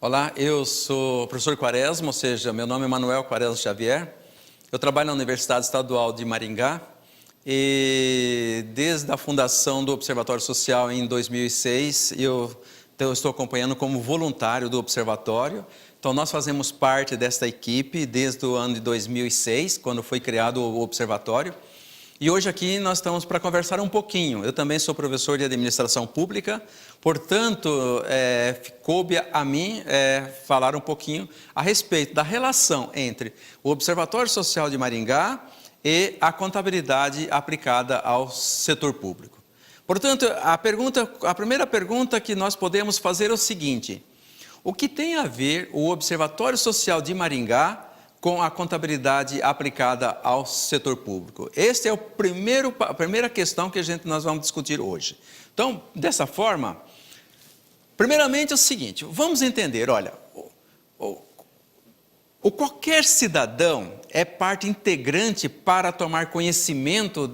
Olá, eu sou o professor Quaresma, ou seja, meu nome é Manuel Quaresma Xavier. Eu trabalho na Universidade Estadual de Maringá e desde a fundação do Observatório Social em 2006, eu estou acompanhando como voluntário do Observatório. Então, nós fazemos parte desta equipe desde o ano de 2006, quando foi criado o Observatório. E hoje aqui nós estamos para conversar um pouquinho. Eu também sou professor de administração pública, portanto, coube a mim falar um pouquinho a respeito da relação entre o Observatório Social de Maringá e a contabilidade aplicada ao setor público. Portanto, a primeira pergunta que nós podemos fazer é o seguinte: o que tem a ver o Observatório Social de Maringá com a contabilidade aplicada ao setor público? Esta é a primeira questão que nós vamos discutir hoje. Então, dessa forma, primeiramente é o seguinte, vamos entender, olha, qualquer cidadão é parte integrante para tomar conhecimento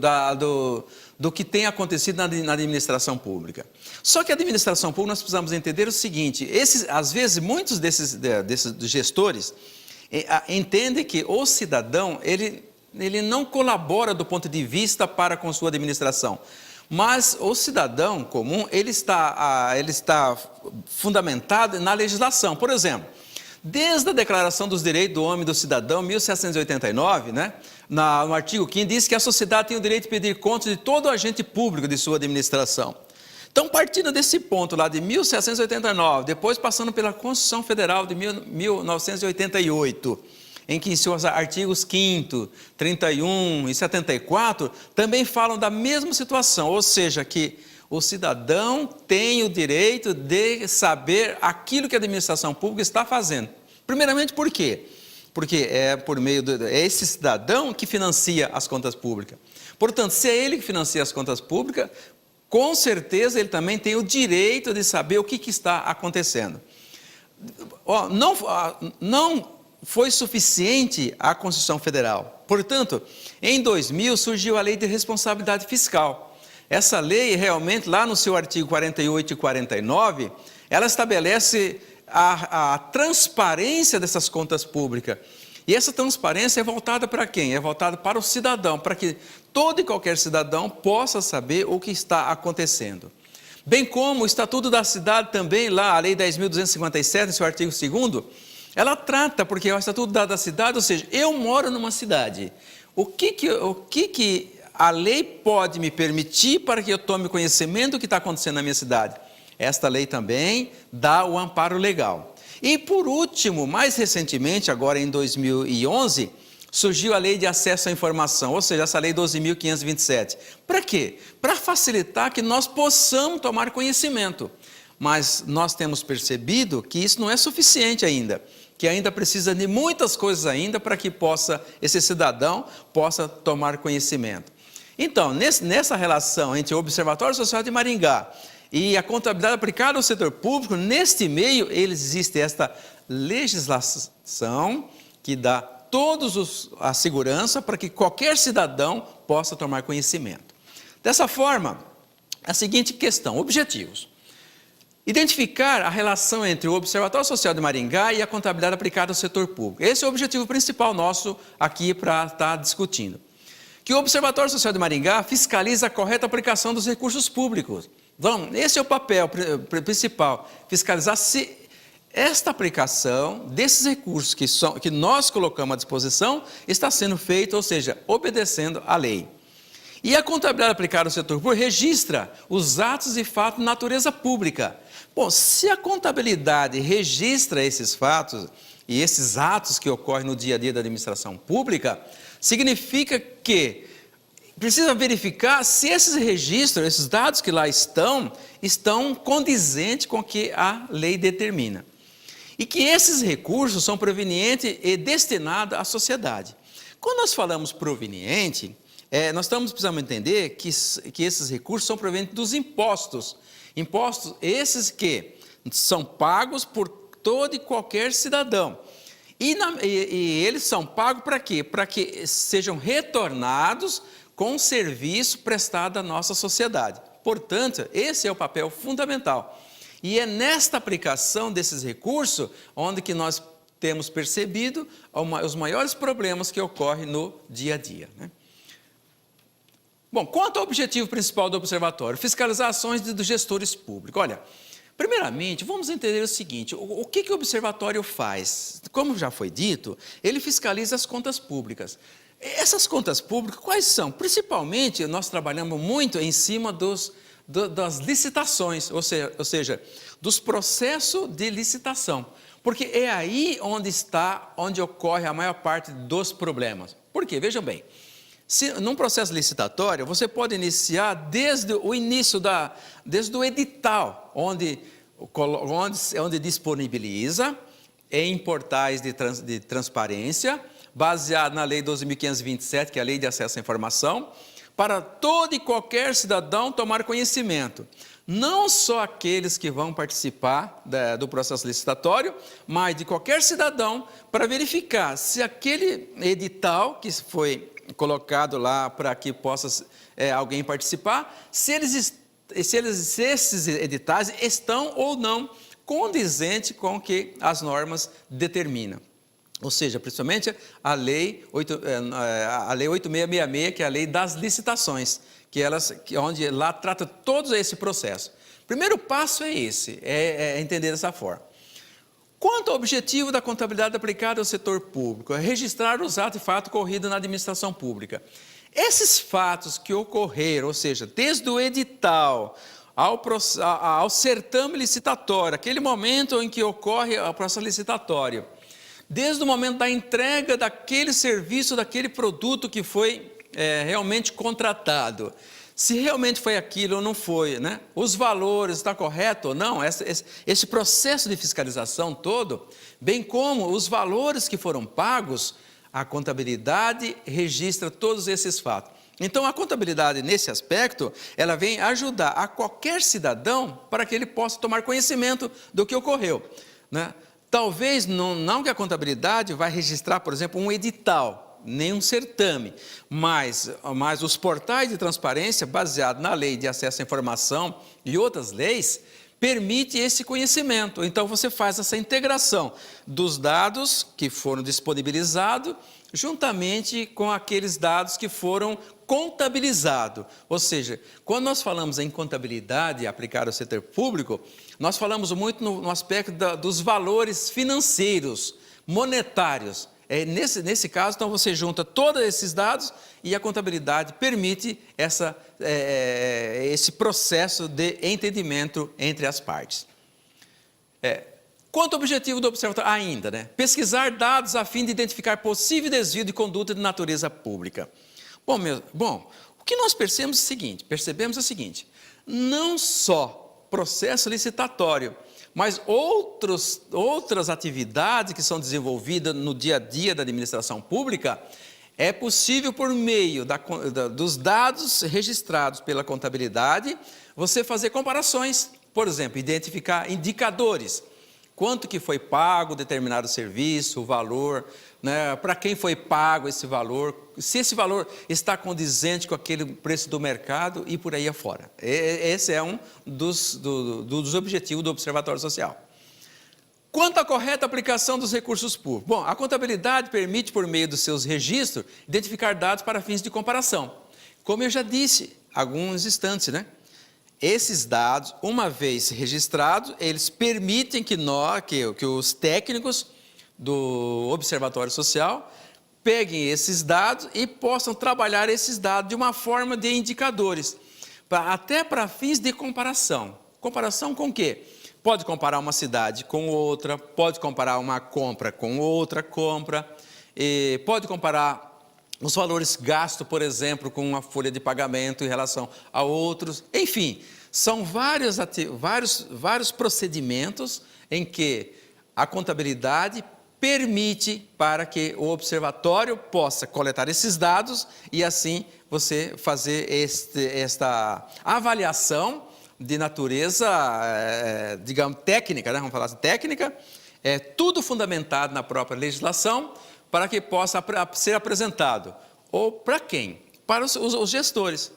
do que tem acontecido na administração pública. Só que a administração pública, nós precisamos entender o seguinte, às vezes, muitos desses gestores entende que o cidadão, ele não colabora do ponto de vista para com sua administração, mas o cidadão comum, ele está fundamentado na legislação. Por exemplo, desde a Declaração dos Direitos do Homem e do Cidadão, 1789, no artigo 5º, diz que a sociedade tem o direito de pedir contas de todo agente público de sua administração. Então, partindo desse ponto lá de 1789, depois passando pela Constituição Federal de 1988, em que seus artigos 5º, 31 e 74 também falam da mesma situação, ou seja, que o cidadão tem o direito de saber aquilo que a administração pública está fazendo. Primeiramente, por quê? Porque é esse cidadão que financia as contas públicas. Portanto, se é ele que financia as contas públicas, com certeza ele também tem o direito de saber o que está acontecendo. Não foi suficiente a Constituição Federal. Portanto, em 2000 surgiu a Lei de Responsabilidade Fiscal. Essa lei realmente, lá no seu artigo 48 e 49, ela estabelece a transparência dessas contas públicas. E essa transparência é voltada para quem? É voltada para o cidadão, para que todo e qualquer cidadão possa saber o que está acontecendo. Bem como o Estatuto da Cidade também, lá, a Lei 10.257, em seu artigo 2º, ela trata, porque é o Estatuto da Cidade, ou seja, eu moro numa cidade. O que a lei pode me permitir para que eu tome conhecimento do que está acontecendo na minha cidade? Esta lei também dá o amparo legal. E por último, mais recentemente, agora em 2011, surgiu a Lei de Acesso à Informação, ou seja, essa Lei 12.527. Para quê? Para facilitar que nós possamos tomar conhecimento. Mas nós temos percebido que isso não é suficiente ainda, que ainda precisa de muitas coisas ainda para que esse cidadão possa tomar conhecimento. Então, nessa relação entre o Observatório Social de Maringá e a contabilidade aplicada ao setor público, neste meio, existe esta legislação que dá a segurança para que qualquer cidadão possa tomar conhecimento. Dessa forma, a seguinte questão, objetivos. Identificar a relação entre o Observatório Social de Maringá e a contabilidade aplicada ao setor público. Esse é o objetivo principal nosso aqui para estar discutindo. Que o Observatório Social de Maringá fiscaliza a correta aplicação dos recursos públicos. Então, esse é o papel principal, fiscalizar se esta aplicação desses recursos que nós colocamos à disposição está sendo feita, ou seja, obedecendo à lei. E a contabilidade aplicada ao setor público registra os atos e fatos de natureza pública. Bom, se a contabilidade registra esses fatos e esses atos que ocorrem no dia a dia da administração pública, significa que precisa verificar se esses registros, esses dados que lá estão condizentes com o que a lei determina. E que esses recursos são provenientes e destinados à sociedade. Quando nós falamos proveniente, nós precisamos entender que esses recursos são provenientes dos impostos. Impostos esses que são pagos por todo e qualquer cidadão. E eles são pagos para quê? Para que sejam retornados com o serviço prestado à nossa sociedade. Portanto, esse é o papel fundamental. E é nesta aplicação desses recursos onde que nós temos percebido os maiores problemas que ocorrem no dia a dia, né? Bom, quanto ao objetivo principal do observatório, fiscalizar ações dos gestores públicos. Olha, primeiramente, vamos entender o seguinte, o que o observatório faz? Como já foi dito, ele fiscaliza as contas públicas. Essas contas públicas, quais são? Principalmente, nós trabalhamos muito em cima das licitações, ou seja, dos processos de licitação. Porque é aí onde ocorre a maior parte dos problemas. Por quê? Vejam bem, num processo licitatório, você pode iniciar desde o início, desde o edital, onde disponibiliza em portais de transparência, baseado na Lei 12.527, que é a Lei de Acesso à Informação, para todo e qualquer cidadão tomar conhecimento. Não só aqueles que vão participar do processo licitatório, mas de qualquer cidadão, para verificar se aquele edital que foi colocado lá para que possa alguém participar, se esses editais estão ou não condizentes com o que as normas determinam. Ou seja, principalmente a Lei 8666, que é a Lei das Licitações, onde lá trata todo esse processo. O primeiro passo é esse, é entender dessa forma. Quanto ao objetivo da contabilidade aplicada ao setor público, é registrar os atos e fatos ocorridos na administração pública. Esses fatos que ocorreram, ou seja, desde o edital ao certame licitatório, aquele momento em que ocorre o processo licitatório, desde o momento da entrega daquele serviço, daquele produto que foi realmente contratado, se realmente foi aquilo ou não foi, né? Os valores, está correto ou não, esse processo de fiscalização todo, bem como os valores que foram pagos, a contabilidade registra todos esses fatos. Então, a contabilidade, nesse aspecto, ela vem ajudar a qualquer cidadão para que ele possa tomar conhecimento do que ocorreu, né? Talvez não que a contabilidade vai registrar, por exemplo, um edital, nem um certame, mas os portais de transparência, baseados na Lei de Acesso à Informação e outras leis, permite esse conhecimento. Então, você faz essa integração dos dados que foram disponibilizados, juntamente com aqueles dados que foram contabilizados. Ou seja, quando nós falamos em contabilidade aplicada ao setor público, nós falamos muito no aspecto dos valores financeiros, monetários. Nesse caso, então, você junta todos esses dados e a contabilidade permite esse processo de entendimento entre as partes. Quanto ao objetivo do observatório, ainda, né? Pesquisar dados a fim de identificar possível desvio de conduta de natureza pública. Bom, o que nós percebemos é o seguinte, não só processo licitatório, mas outras atividades que são desenvolvidas no dia a dia da administração pública, é possível por meio dos dados registrados pela contabilidade, você fazer comparações, por exemplo, identificar indicadores, quanto que foi pago determinado serviço, o valor, né, para quem foi pago esse valor, se esse valor está condizente com aquele preço do mercado e por aí afora. Esse é um dos objetivos do Observatório Social. Quanto à correta aplicação dos recursos públicos? Bom, a contabilidade permite, por meio dos seus registros, identificar dados para fins de comparação. Como eu já disse há alguns instantes, né? Esses dados, uma vez registrados, eles permitem que os técnicos do Observatório Social peguem esses dados e possam trabalhar esses dados de uma forma de indicadores, até para fins de comparação. Comparação com o quê? Pode comparar uma cidade com outra, pode comparar uma compra com outra compra, pode comparar os valores gastos, por exemplo, com uma folha de pagamento em relação a outros. Enfim, são vários procedimentos em que a contabilidade permite para que o observatório possa coletar esses dados e assim você fazer esta avaliação de natureza, digamos, técnica, né? Vamos falar assim, técnica, tudo fundamentado na própria legislação, para que possa ser apresentado. Ou para quem? Para os gestores.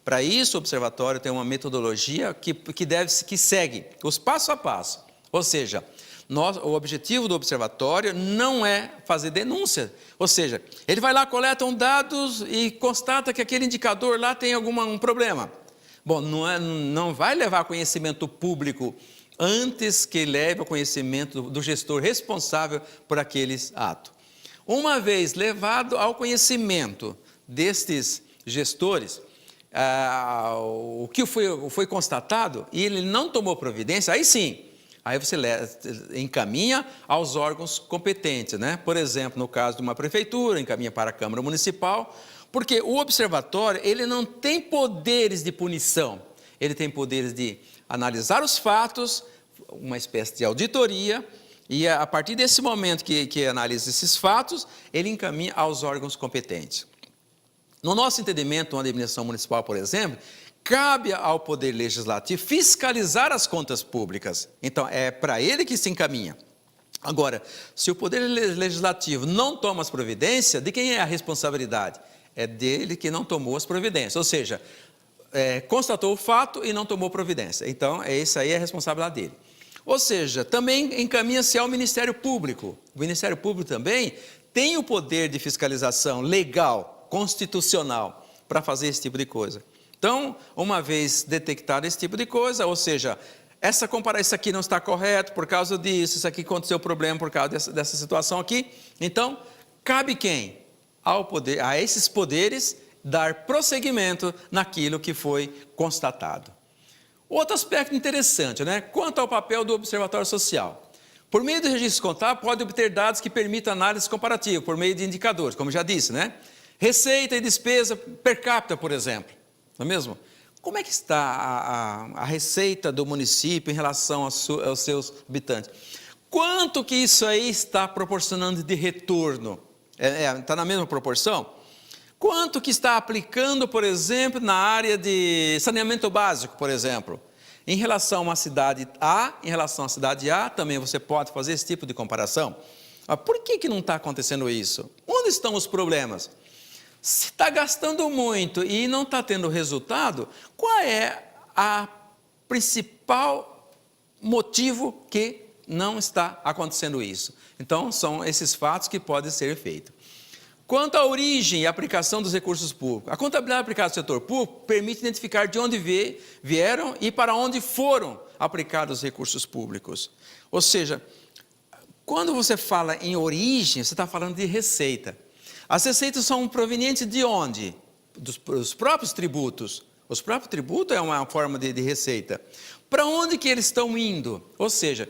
Para isso, o observatório tem uma metodologia que segue os passo a passo. Ou seja, o objetivo do observatório não é fazer denúncia. Ou seja, ele vai lá, coleta dados e constata que aquele indicador lá tem um problema. Bom, não vai levar conhecimento público antes que leve ao conhecimento do gestor responsável por aqueles atos. Uma vez levado ao conhecimento destes gestores, o que foi constatado e ele não tomou providência, aí sim, aí você encaminha aos órgãos competentes, né? Por exemplo, no caso de uma prefeitura, encaminha para a Câmara Municipal, porque o observatório, ele não tem poderes de punição, ele tem poderes de analisar os fatos, uma espécie de auditoria, e a partir desse momento que analisa esses fatos, ele encaminha aos órgãos competentes. No nosso entendimento, uma administração municipal, por exemplo, cabe ao Poder Legislativo fiscalizar as contas públicas. Então, é para ele que se encaminha. Agora, se o Poder Legislativo não toma as providências, de quem é a responsabilidade? É dele que não tomou as providências. Ou seja, constatou o fato e não tomou providência. Então, isso aí é a responsabilidade dele. Ou seja, também encaminha-se ao Ministério Público. O Ministério Público também tem o poder de fiscalização legal, constitucional, para fazer esse tipo de coisa. Então, uma vez detectado esse tipo de coisa, ou seja, isso aqui não está correto por causa disso, isso aqui aconteceu problema por causa dessa situação aqui, então, cabe quem? A esses poderes dar prosseguimento naquilo que foi constatado. Outro aspecto interessante, né? Quanto ao papel do Observatório Social. Por meio do registro contábil, pode obter dados que permitam análise comparativa, por meio de indicadores, como já disse, né? Receita e despesa per capita, por exemplo. Não é mesmo? Como é que está a receita do município em relação aos seus habitantes? Quanto que isso aí está proporcionando de retorno? Está na mesma proporção? Quanto que está aplicando, por exemplo, na área de saneamento básico, por exemplo? Em relação a uma cidade A, em relação à cidade A, também você pode fazer esse tipo de comparação. Por que não está acontecendo isso? Onde estão os problemas? Se está gastando muito e não está tendo resultado, qual é a principal motivo que não está acontecendo isso? Então, são esses fatos que podem ser feitos. Quanto à origem e aplicação dos recursos públicos, a contabilidade aplicada ao setor público permite identificar de onde vieram e para onde foram aplicados os recursos públicos. Ou seja, quando você fala em origem, você está falando de receita. As receitas são provenientes de onde? Dos próprios tributos. Os próprios tributos é uma forma de receita. Para onde que eles estão indo? Ou seja,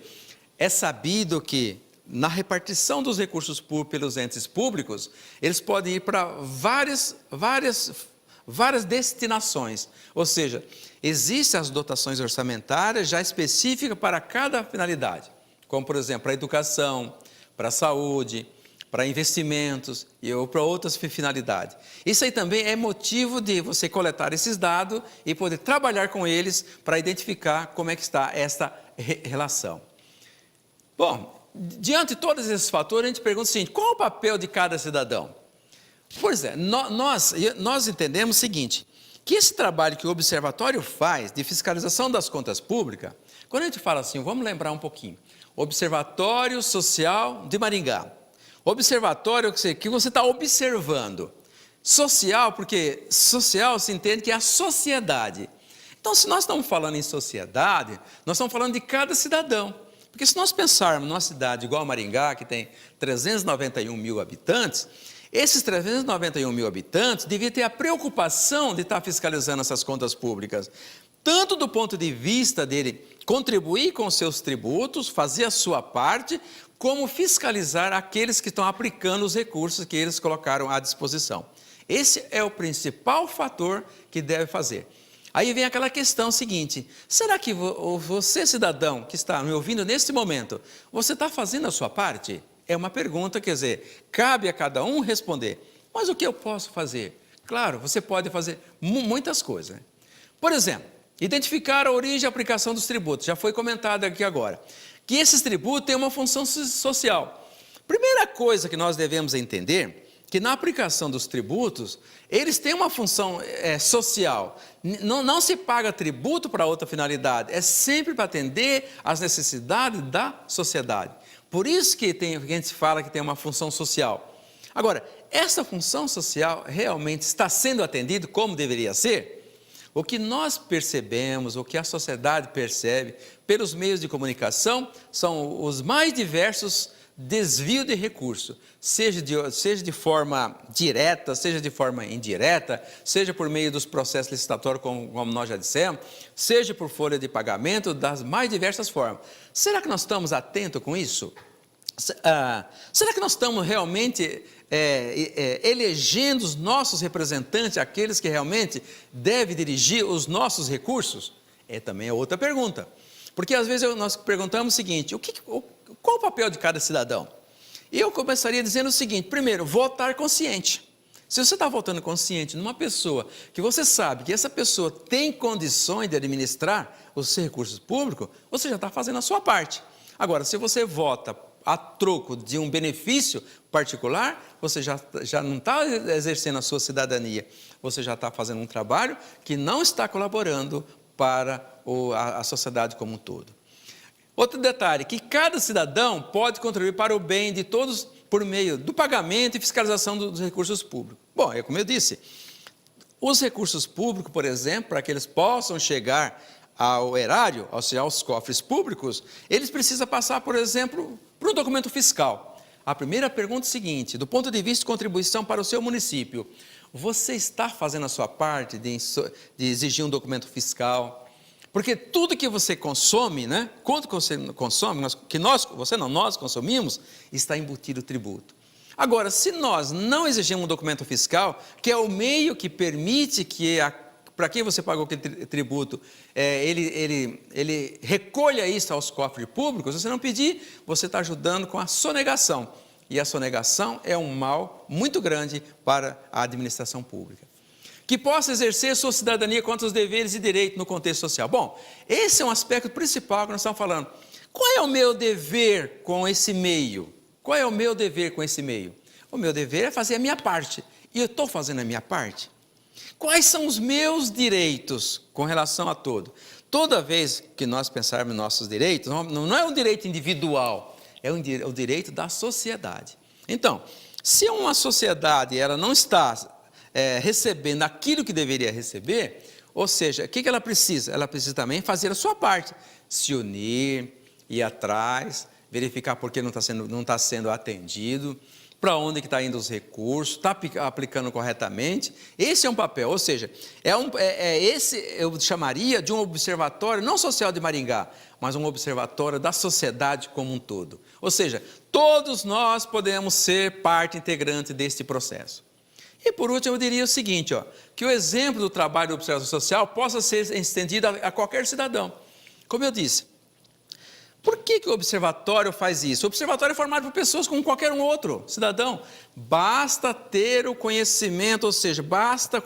é sabido que na repartição dos recursos públicos pelos entes públicos, eles podem ir para várias destinações. Ou seja, existem as dotações orçamentárias já específicas para cada finalidade. Como, por exemplo, para a educação, para a saúde, para investimentos ou para outras finalidades. Isso aí também é motivo de você coletar esses dados e poder trabalhar com eles para identificar como é que está esta relação. Bom, diante de todos esses fatores, a gente pergunta o seguinte: qual é o papel de cada cidadão? Pois é, nós entendemos o seguinte, que esse trabalho que o Observatório faz de fiscalização das contas públicas, quando a gente fala assim, vamos lembrar um pouquinho, Observatório Social de Maringá. Observatório que você está observando. Social, porque social se entende que é a sociedade. Então, se nós estamos falando em sociedade, nós estamos falando de cada cidadão. Porque se nós pensarmos numa cidade igual a Maringá, que tem 391 mil habitantes, esses 391 mil habitantes deviam ter a preocupação de estar fiscalizando essas contas públicas, tanto do ponto de vista dele contribuir com os seus tributos, fazer a sua parte, como fiscalizar aqueles que estão aplicando os recursos que eles colocaram à disposição. Esse é o principal fator que deve fazer. Aí vem aquela questão seguinte: será que você, cidadão, que está me ouvindo neste momento, você está fazendo a sua parte? É uma pergunta, quer dizer, cabe a cada um responder. Mas o que eu posso fazer? Claro, você pode fazer muitas coisas, né? Por exemplo, identificar a origem e aplicação dos tributos. Já foi comentado aqui agora. Que esses tributos têm uma função social. Primeira coisa que nós devemos entender que na aplicação dos tributos, eles têm uma função social. Não se paga tributo para outra finalidade, é sempre para atender às necessidades da sociedade. Por isso que a gente fala que tem uma função social. Agora, essa função social realmente está sendo atendida como deveria ser? O que nós percebemos, o que a sociedade percebe pelos meios de comunicação, são os mais diversos desvios de recursos, seja de forma direta, seja de forma indireta, seja por meio dos processos licitatórios, como nós já dissemos, seja por folha de pagamento, das mais diversas formas. Será que nós estamos atentos com isso? Será que nós estamos realmente elegendo os nossos representantes, aqueles que realmente devem dirigir os nossos recursos? Também é outra pergunta. Porque às vezes nós perguntamos o seguinte, qual o papel de cada cidadão? E eu começaria dizendo o seguinte, primeiro, votar consciente. Se você está votando consciente numa pessoa que você sabe que essa pessoa tem condições de administrar os seus recursos públicos, você já está fazendo a sua parte. Agora, se você vota a troco de um benefício particular, você já não está exercendo a sua cidadania, você já está fazendo um trabalho que não está colaborando para a sociedade como um todo. Outro detalhe, que cada cidadão pode contribuir para o bem de todos por meio do pagamento e fiscalização dos recursos públicos. Bom, como eu disse, os recursos públicos, por exemplo, para que eles possam chegar ao erário, ou seja, aos cofres públicos, eles precisam passar, por exemplo, por um documento fiscal. A primeira pergunta é a seguinte, do ponto de vista de contribuição para o seu município, você está fazendo a sua parte de exigir um documento fiscal? Porque tudo que você consome, né? Quanto você consome, nós consumimos, está embutido o tributo. Agora, se nós não exigimos um documento fiscal, que é o meio que permite que para quem você pagou aquele tributo, ele recolha isso aos cofres públicos, se você não pedir, você está ajudando com a sonegação. E a sonegação é um mal muito grande para a administração pública. Que possa exercer sua cidadania quanto aos deveres e direitos no contexto social. Bom, esse é um aspecto principal que nós estamos falando. Qual é o meu dever com esse meio? Qual é o meu dever com esse meio? O meu dever é fazer a minha parte. E eu estou fazendo a minha parte. Quais são os meus direitos com relação a todo? Toda vez que nós pensarmos em nossos direitos, não é um direito individual, é o direito da sociedade. Então, se uma sociedade ela não está recebendo aquilo que deveria receber, ou seja, o que ela precisa? Ela precisa também fazer a sua parte, se unir, ir atrás, verificar por que não está sendo atendido, para onde que está indo os recursos, está aplicando corretamente. Esse é um papel, ou seja, esse eu chamaria de um observatório, não social de Maringá, mas um observatório da sociedade como um todo. Ou seja, todos nós podemos ser parte integrante deste processo. E por último eu diria o seguinte, que o exemplo do trabalho do observador social possa ser estendido a qualquer cidadão. Como eu disse, por que o observatório faz isso? O observatório é formado por pessoas como qualquer um outro cidadão. Basta ter o conhecimento, ou seja, basta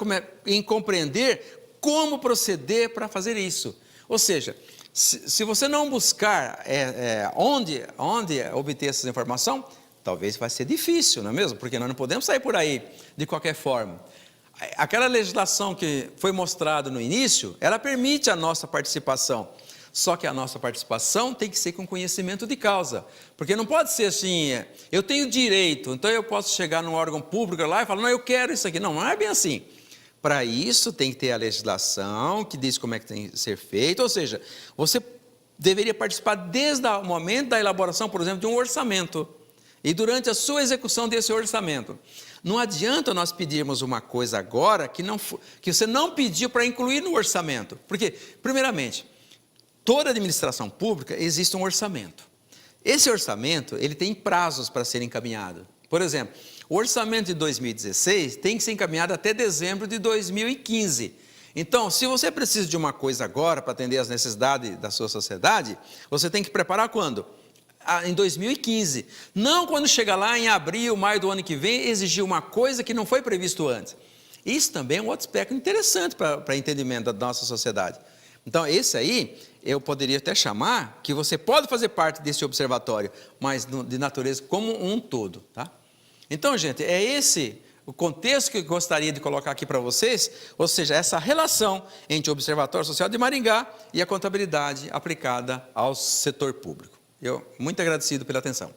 em compreender como proceder para fazer isso. Ou seja, se você não buscar onde obter essa informação, talvez vai ser difícil, não é mesmo? Porque nós não podemos sair por aí de qualquer forma. Aquela legislação que foi mostrada no início, ela permite a nossa participação. Só que a nossa participação tem que ser com conhecimento de causa. Porque não pode ser assim, eu tenho direito, então eu posso chegar num órgão público lá e falar, não, eu quero isso aqui. Não, não é bem assim. Para isso tem que ter a legislação que diz como é que tem que ser feito, ou seja, você deveria participar desde o momento da elaboração, por exemplo, de um orçamento. E durante a sua execução desse orçamento. Não adianta nós pedirmos uma coisa agora que você não pediu para incluir no orçamento. Porque, primeiramente, toda administração pública existe um orçamento. Esse orçamento, ele tem prazos para ser encaminhado. Por exemplo, o orçamento de 2016 tem que ser encaminhado até dezembro de 2015. Então, se você precisa de uma coisa agora para atender às necessidades da sua sociedade, você tem que preparar quando? Em 2015, não quando chegar lá em abril, maio do ano que vem, exigir uma coisa que não foi previsto antes. Isso também é um outro aspecto interessante para entendimento da nossa sociedade. Então, esse aí, eu poderia até chamar que você pode fazer parte desse observatório, mas de natureza como um todo, tá? Então, gente, é esse o contexto que eu gostaria de colocar aqui para vocês, ou seja, essa relação entre o Observatório Social de Maringá e a contabilidade aplicada ao setor público. Eu muito agradecido pela atenção.